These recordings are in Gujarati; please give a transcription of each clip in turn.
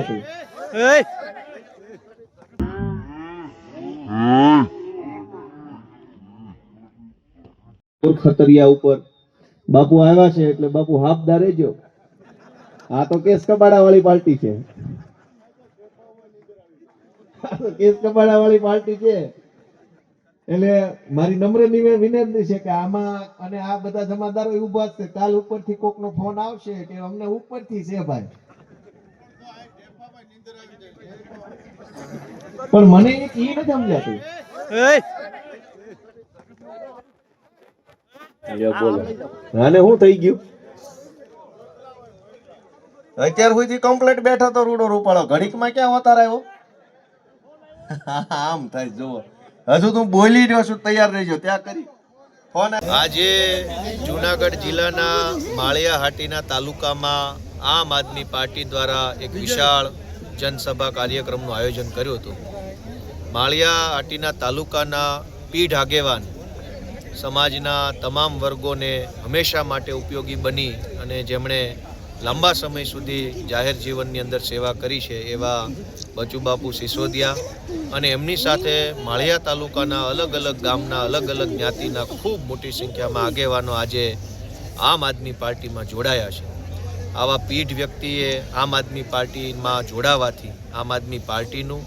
સમજાતું? ખતરિયા ઉપર બાપુ આવ્યા છે એટલે બાપુ હાફદાર રહેજો. આ તો કેસ કબાડા વાળી પાર્ટી છે. કેસ કબાડા વાળી પાર્ટી છે એટલે મારી નમ્ર વિનંતી છે કે આમાં અને આ બધા જમાદારો ઉભા છે. કાલ ઉપરથી કોકનો ફોન આવશે કે અમને ઉપરથી છે ભાઈ, પણ મને એક ઈ નથી સમજાતું. આને શું થઈ ગયું? અત્યાર સુધી કમ્પ્લેટ બેઠો તો રૂડો રૂપાળો, ઘડીકમાં ક્યાં અવતાર આવ્યો? આમ થાય જુઓ, હજુ તું બોલી રહ્યો છું, તૈયાર રહેજો ત્યાં કરી ફોન. આજે જૂનાગઢ જિલ્લાના માળિયા હાટીના તાલુકામાં આમ આદમી પાર્ટી દ્વારા એક વિશાળ જનસભા કાર્યક્રમનું આયોજન કર્યું હતું. માળિયા હાટીના તાલુકાના પીઢ આગેવાન સમાજના તમામ વર્ગોને હંમેશા માટે ઉપયોગી બની અને જેમણે લાંબા સમય સુધી જાહેર જીવનની અંદર સેવા કરી છે એવા બચુબાપુ સિસોદિયા અને એમની સાથે માળિયા તાલુકાના અલગ અલગ ગામના અલગ અલગ જ્ઞાતિના ખૂબ મોટી સંખ્યામાં આગેવાનો આજે આમ આદમી પાર્ટીમાં જોડાયા છે. આવા પીઢ વ્યક્તિએ આમ આદમી પાર્ટીમાં જોડાવાથી આમ આદમી પાર્ટીનું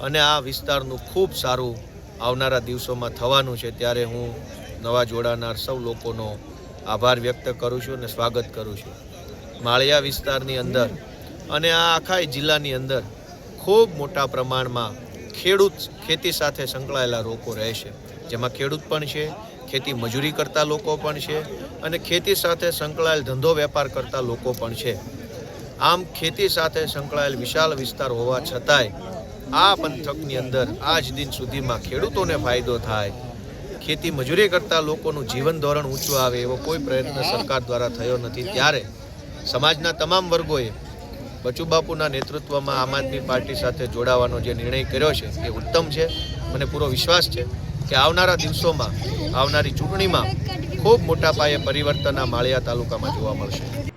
અને આ વિસ્તારનું ખૂબ સારું આવનારા દિવસોમાં થવાનું છે. ત્યારે હું નવા જોડાનાર સૌ લોકોનો આભાર વ્યક્ત કરું છું અને સ્વાગત કરું છું. માળિયા વિસ્તારની અંદર અને આ આખા જિલ્લાની અંદર ખૂબ મોટા પ્રમાણમાં ખેતી સાથે સંકળાયેલા લોકો રહે છે, જેમાં ખેડૂત પણ છે, ખેતી મજૂરી કરતા લોકો પણ છે અને ખેતી સાથે સંકળાયેલ ધંધો વેપાર કરતા લોકો પણ છે. આમ ખેતી સાથે સંકળાયેલ વિશાળ વિસ્તાર હોવા છતાંય આ પંથકની અંદર આજ દિન સુધીમાં ખેડૂતોને ફાયદો થાય, ખેતી મજૂરી કરતા લોકોનું જીવન ધોરણ ઊંચું આવે એવો કોઈ પ્રયત્ન સરકાર દ્વારા થયો નથી. ત્યારે સમાજના તમામ વર્ગોએ બચુબાપુના નેતૃત્વમાં આમ આદમી પાર્ટી સાથે જોડાવાનો જે નિર્ણય કર્યો છે એ ઉત્તમ છે. મને પૂરો વિશ્વાસ છે કે આવનારા દિવસોમાં આવનારી ચૂંટણીમાં ખૂબ મોટા પાયે પરિવર્તન આ માળિયા તાલુકામાં જોવા મળશે.